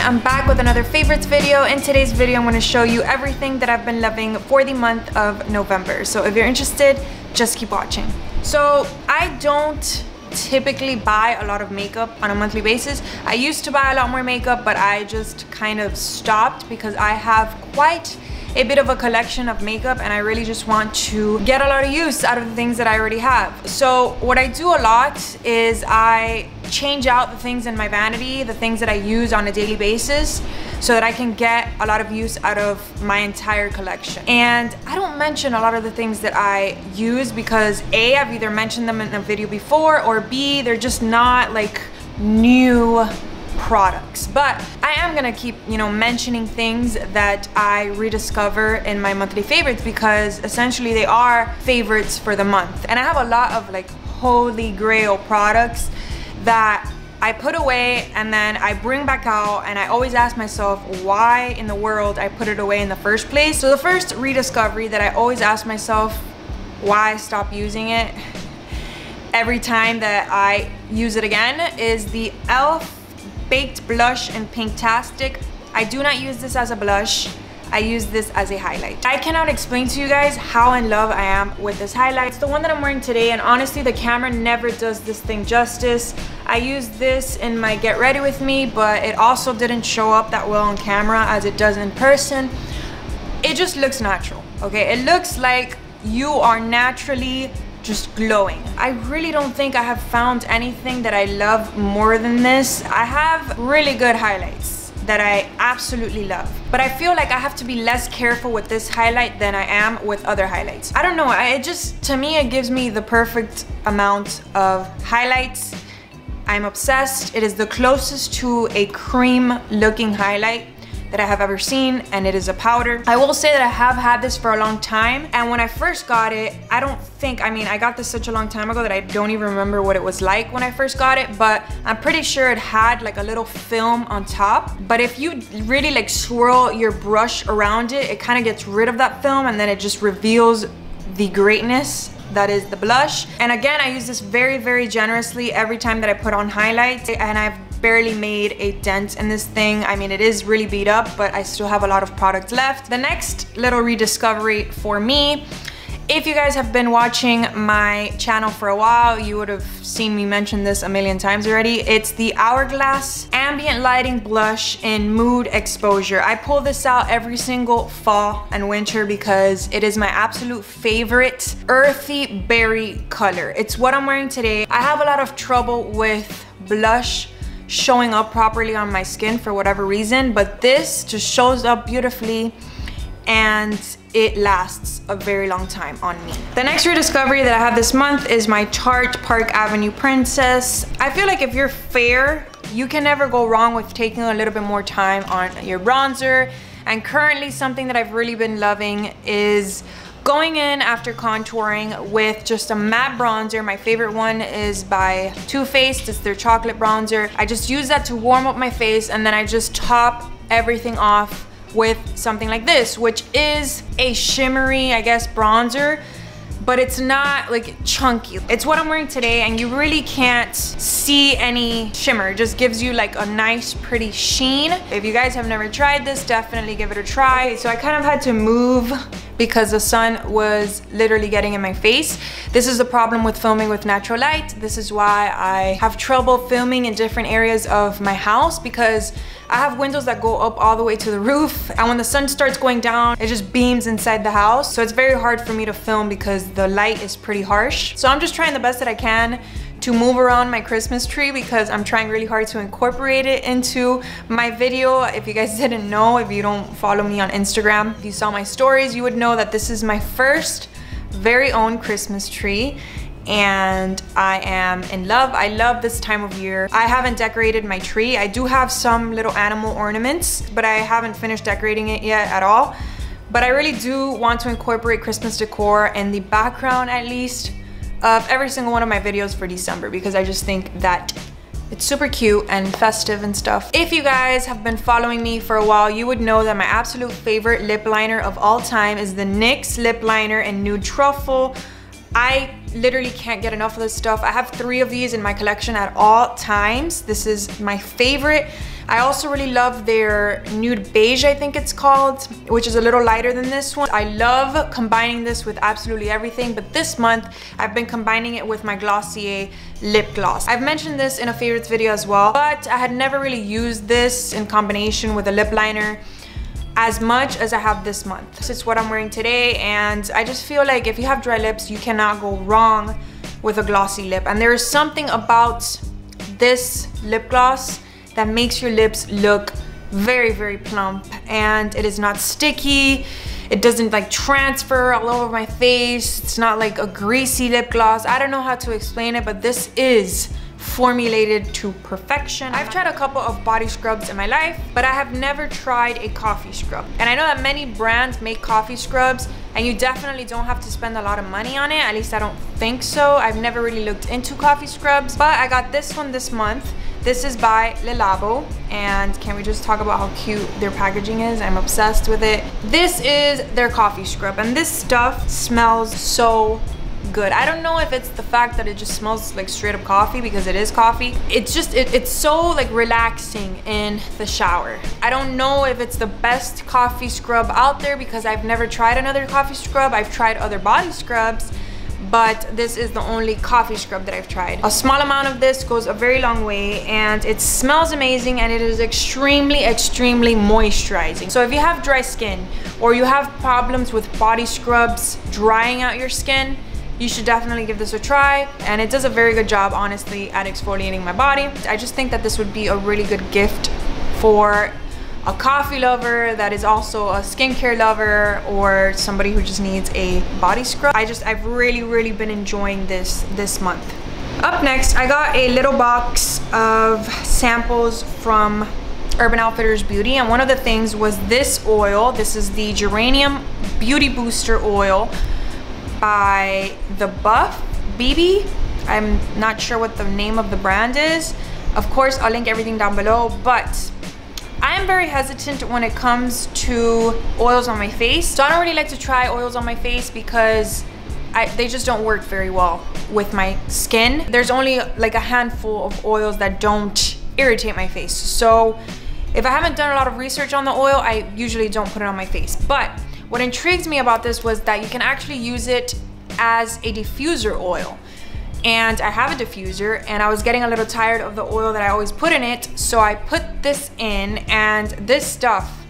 I'm back with another favorites video. In today's video, I'm going to show you everything that I've been loving for the month of November. So if you're interested, just keep watching. So I don't typically buy a lot of makeup on a monthly basis. I used to buy a lot more makeup, but I just kind of stopped because I have quite a bit of a collection of makeup and I really just want to get a lot of use out of the things that I already have. So what I do a lot is I change out the things in my vanity, the things that I use on a daily basis, so that I can get a lot of use out of my entire collection. And I don't mention a lot of the things that I use because A, I've either mentioned them in a video before, or B, they're just not like new products. But I am gonna keep, you know, mentioning things that I rediscover in my monthly favorites because essentially they are favorites for the month. And I have a lot of like holy grail products that I put away and then I bring back out, and I always ask myself why in the world I put it away in the first place. So the first rediscovery that I always ask myself why I stop using it every time that I use it again is the e.l.f. Baked Blush in Pinktastic. I do not use this as a blush. I use this as a highlight. I cannot explain to you guys how in love I am with this highlight. It's the one that I'm wearing today, and honestly the camera never does this thing justice. I used this in my get ready with me, but it also didn't show up that well on camera as it does in person. It just looks natural, okay? It looks like you are naturally just glowing. I really don't think I have found anything that I love more than this. I have really good highlights that I absolutely love, but I feel like I have to be less careful with this highlight than I am with other highlights. I don't know, it just, to me, it gives me the perfect amount of highlights. I'm obsessed. It is the closest to a cream looking highlight that I have ever seen, and it is a powder. I will say that I have had this for a long time, and when I first got it, I got this such a long time ago that I don't even remember what it was like when I first got it, but I'm pretty sure it had like a little film on top. But if you really like swirl your brush around it, it kind of gets rid of that film, and then it just reveals the greatness that is the blush. And again, I use this very, very generously every time that I put on highlights, and I've barely made a dent in this thing. I mean, it is really beat up, but I still have a lot of product left. The next little rediscovery for me, if you guys have been watching my channel for a while, you would have seen me mention this a million times already. It's the Hourglass Ambient Lighting Blush in Mood Exposure. I pull this out every single fall and winter because it is my absolute favorite earthy berry color. It's what I'm wearing today. I have a lot of trouble with blush showing up properly on my skin for whatever reason, but this just shows up beautifully and it lasts a very long time on me. The next rediscovery that I have this month is my Tarte Park Avenue Princess. I feel like if you're fair, you can never go wrong with taking a little bit more time on your bronzer. And currently something that I've really been loving is going in after contouring with just a matte bronzer. My favorite one is by Too Faced. It's their chocolate bronzer. I just use that to warm up my face, and then I just top everything off with something like this, which is a shimmery, I guess, bronzer, but it's not like chunky. It's what I'm wearing today, and you really can't see any shimmer. It just gives you like a nice pretty sheen. If you guys have never tried this, definitely give it a try. Okay, so I kind of had to move because the sun was literally getting in my face. This is the problem with filming with natural light. This is why I have trouble filming in different areas of my house, because I have windows that go up all the way to the roof, and when the sun starts going down, it just beams inside the house. So it's very hard for me to film because the light is pretty harsh. So I'm just trying the best that I can to move around my Christmas tree because I'm trying really hard to incorporate it into my video. If you guys didn't know, if you don't follow me on Instagram, if you saw my stories, you would know that this is my first very own Christmas tree, and I am in love. I love this time of year. I haven't decorated my tree. I do have some little animal ornaments, but I haven't finished decorating it yet at all. But I really do want to incorporate Christmas decor in the background, at least, of every single one of my videos for December, because I just think that it's super cute and festive and stuff. If you guys have been following me for a while, you would know that my absolute favorite lip liner of all time is the NYX lip liner in Nude Truffle. I literally can't get enough of this stuff. I have 3 of these in my collection at all times. This is my favorite. I also really love their nude beige, I think it's called, which is a little lighter than this one. I love combining this with absolutely everything, but this month I've been combining it with my Glossier lip gloss. I've mentioned this in a favorites video as well, but I had never really used this in combination with a lip liner as much as I have this month. This is what I'm wearing today, and I just feel like if you have dry lips, you cannot go wrong with a glossy lip. And there is something about this lip gloss that makes your lips look very, very plump, and it is not sticky. It doesn't like transfer all over my face. It's not like a greasy lip gloss. I don't know how to explain it, but this is formulated to perfection. I've tried a couple of body scrubs in my life, but I have never tried a coffee scrub. And I know that many brands make coffee scrubs, and you definitely don't have to spend a lot of money on it. At least I don't think so. I've never really looked into coffee scrubs, but I got this one this month. This is by Le Labo, and can we just talk about how cute their packaging is? I'm obsessed with it. This is their coffee scrub, and this stuff smells so good. I don't know if it's the fact that it just smells like straight up coffee, because it is coffee. It's just, it's so like relaxing in the shower. I don't know if it's the best coffee scrub out there, because I've never tried another coffee scrub. I've tried other body scrubs, but this is the only coffee scrub that I've tried. A small amount of this goes a very long way, and it smells amazing, and it is extremely, extremely moisturizing. So if you have dry skin, or you have problems with body scrubs drying out your skin, you should definitely give this a try. And it does a very good job, honestly, at exfoliating my body. I just think that this would be a really good gift for a coffee lover that is also a skincare lover, or somebody who just needs a body scrub. I've really been enjoying this month. Up next, I got a little box of samples from Urban Outfitters Beauty, and one of the things was this oil. This is the Geranium Beauty Booster Oil by The Buff BB. I'm not sure what the name of the brand is. Of course, I'll link everything down below, but I am very hesitant when it comes to oils on my face. So I don't really like to try oils on my face, because they just don't work very well with my skin. There's only like a handful of oils that don't irritate my face. So if I haven't done a lot of research on the oil, I usually don't put it on my face. But what intrigues me about this was that you can actually use it as a diffuser oil. And I have a diffuser, and I was getting a little tired of the oil that I always put in it, so I put this in, and this stuff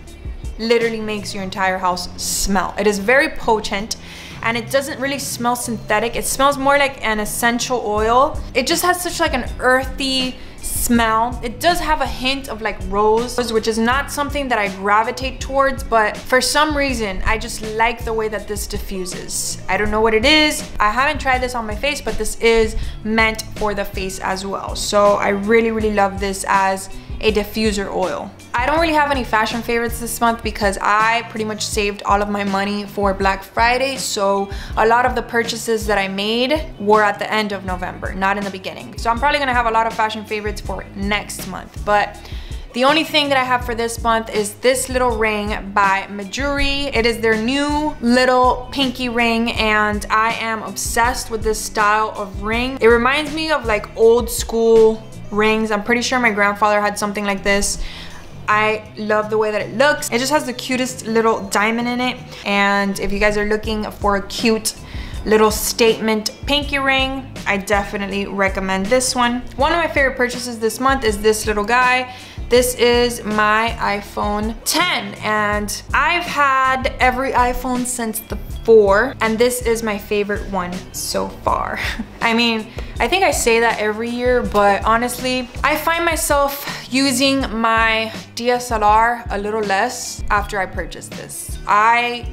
literally makes your entire house smell. It is very potent, and it doesn't really smell synthetic. It smells more like an essential oil. It just has such like an earthy smell. It does have a hint of like rose, which is not something that I gravitate towards, but for some reason I just like the way that this diffuses. I don't know what it is. I haven't tried this on my face, but this is meant for the face as well. So I really love this as a diffuser oil. I don't really have any fashion favorites this month, because I pretty much saved all of my money for Black Friday. So a lot of the purchases that I made were at the end of November, not in the beginning. So I'm probably gonna have a lot of fashion favorites for next month. But the only thing that I have for this month is this little ring by Majuri. It is their new little pinky ring, and I am obsessed with this style of ring. It reminds me of like old school rings. I'm pretty sure my grandfather had something like this. I love the way that it looks. It just has the cutest little diamond in it. And if you guys are looking for a cute little statement pinky ring, I definitely recommend this one. One of my favorite purchases this month is this little guy. This is my iPhone 10, and I've had every iPhone since the 4, and this is my favorite one so far. I mean, I think I say that every year, but honestly, I find myself using my DSLR a little less after I purchased this. I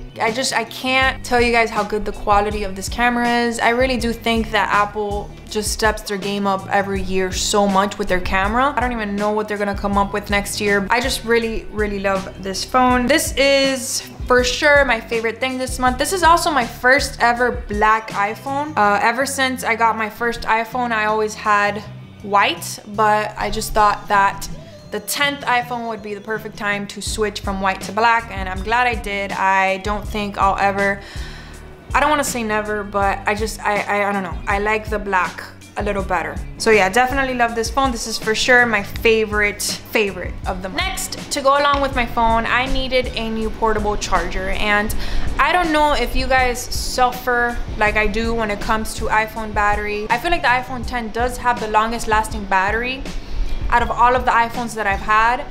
can't tell you guys how good the quality of this camera is. I really do think that Apple just steps their game up every year so much with their camera. I don't even know what they're gonna come up with next year. I just really love this phone. This is for sure my favorite thing this month. This is also my first ever black iPhone. Ever since I got my first iPhone, I always had white, but I just thought that the 10th iPhone would be the perfect time to switch from white to black, and I'm glad I did. I don't think I'll ever I don't want to say never, but I don't know. I like the black a little better. So yeah, definitely love this phone. This is for sure my favorite of them. Next, to go along with my phone, I needed a new portable charger. And I don't know if you guys suffer like I do when it comes to iPhone battery. I feel like the iPhone 10 does have the longest lasting battery out of all of the iPhones that I've had,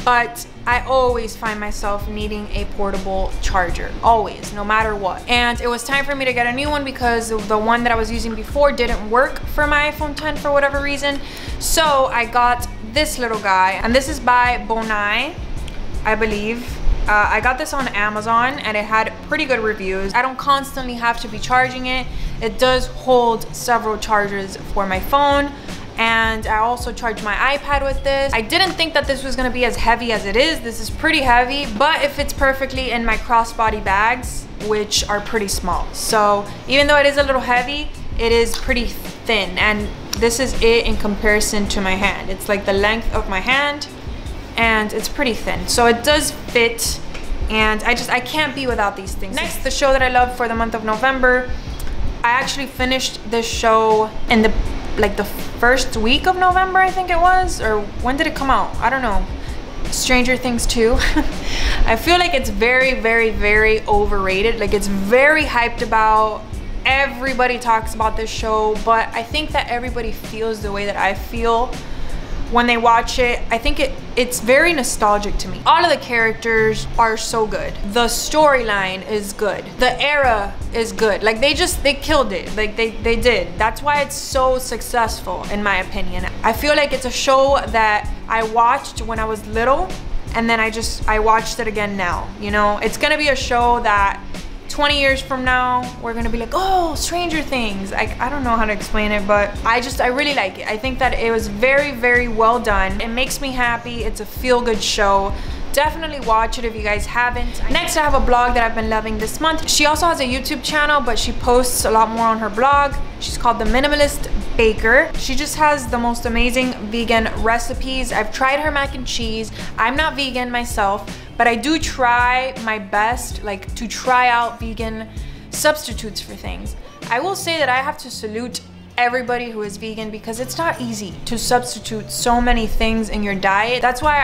but I always find myself needing a portable charger, always, no matter what. And it was time for me to get a new one because the one that I was using before didn't work for my iPhone 10 for whatever reason. So I got this little guy, and this is by Bonai, I believe. I got this on Amazon and it had pretty good reviews. I don't constantly have to be charging it. It does hold several chargers for my phone. And I also charge my iPad with this. I didn't think that this was gonna be as heavy as it is. This is pretty heavy, but it fits perfectly in my crossbody bags, which are pretty small. So even though it is a little heavy, it is pretty thin. And this is it in comparison to my hand. It's like the length of my hand and it's pretty thin. So it does fit, and I can't be without these things. Next, the show that I love for the month of November. I actually finished this show in the first week of November, I think it was, or when did it come out? I don't know. Stranger Things 2. I feel like it's very, very, very overrated. Like, it's very hyped about. Everybody talks about this show, but I think that everybody feels the way that I feel when they watch it. I think it's very nostalgic to me. All of the characters are so good. The storyline is good. The era is good. Like, they killed it. Like, they did. That's why it's so successful, in my opinion. I feel like it's a show that I watched when I was little, and then I watched it again now. You know, it's gonna be a show that 20 years from now, we're gonna be like, oh, Stranger Things. I don't know how to explain it, but I really like it. I think that it was very, very well done. It makes me happy. It's a feel-good show. Definitely watch it if you guys haven't. Next, I have a blog that I've been loving this month. She also has a YouTube channel, but she posts a lot more on her blog. She's called The Minimalist Baker. She just has the most amazing vegan recipes. I've tried her mac and cheese. I'm not vegan myself, but I do try my best, like, to try out vegan substitutes for things. I will say that I have to salute everybody who is vegan, because it's not easy to substitute so many things in your diet. That's why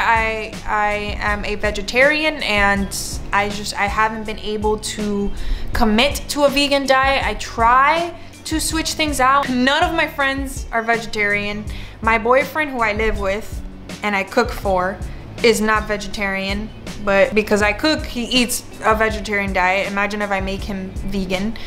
I am a vegetarian, and I haven't been able to commit to a vegan diet. I try to switch things out. None of my friends are vegetarian. My boyfriend, who I live with and I cook for, is not vegetarian, but because I cook, he eats a vegetarian diet. Imagine if I make him vegan.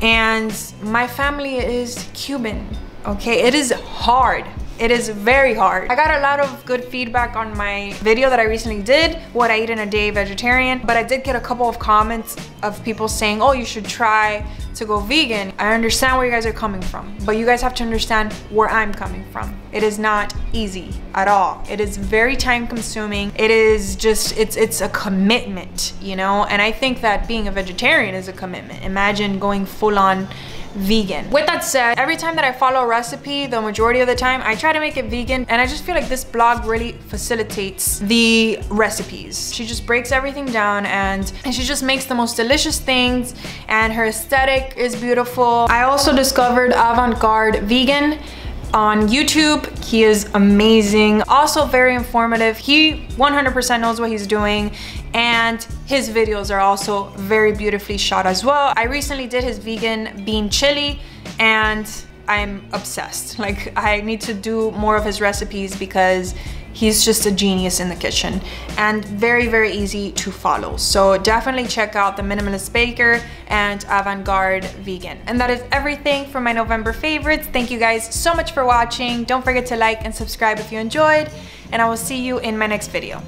And my family is Cuban, okay? It is hard. It is very hard. I got a lot of good feedback on my video that I recently did, what I eat in a day vegetarian, but I did get a couple of comments of people saying, oh, you should try to go vegan. I understand where you guys are coming from, but you guys have to understand where I'm coming from. It is not easy at all. It is very time consuming. It is just, it's a commitment, you know? And I think that being a vegetarian is a commitment. Imagine going full on vegan. With that said, every time that I follow a recipe, the majority of the time, I try to make it vegan, and I just feel like this blog really facilitates the recipes. She just breaks everything down, and she just makes the most delicious things, and her aesthetic is beautiful. I also discovered Avant-Garde Vegan on YouTube. He is amazing, also very informative. He 100% knows what he's doing, and his videos are also very beautifully shot as well. I recently did his vegan bean chili, and I'm obsessed. Like, I need to do more of his recipes because he's just a genius in the kitchen, and very, very easy to follow. So definitely check out The Minimalist Baker and Avant-Garde Vegan. And that is everything for my November favorites. Thank you guys so much for watching. Don't forget to like and subscribe if you enjoyed, and I will see you in my next video.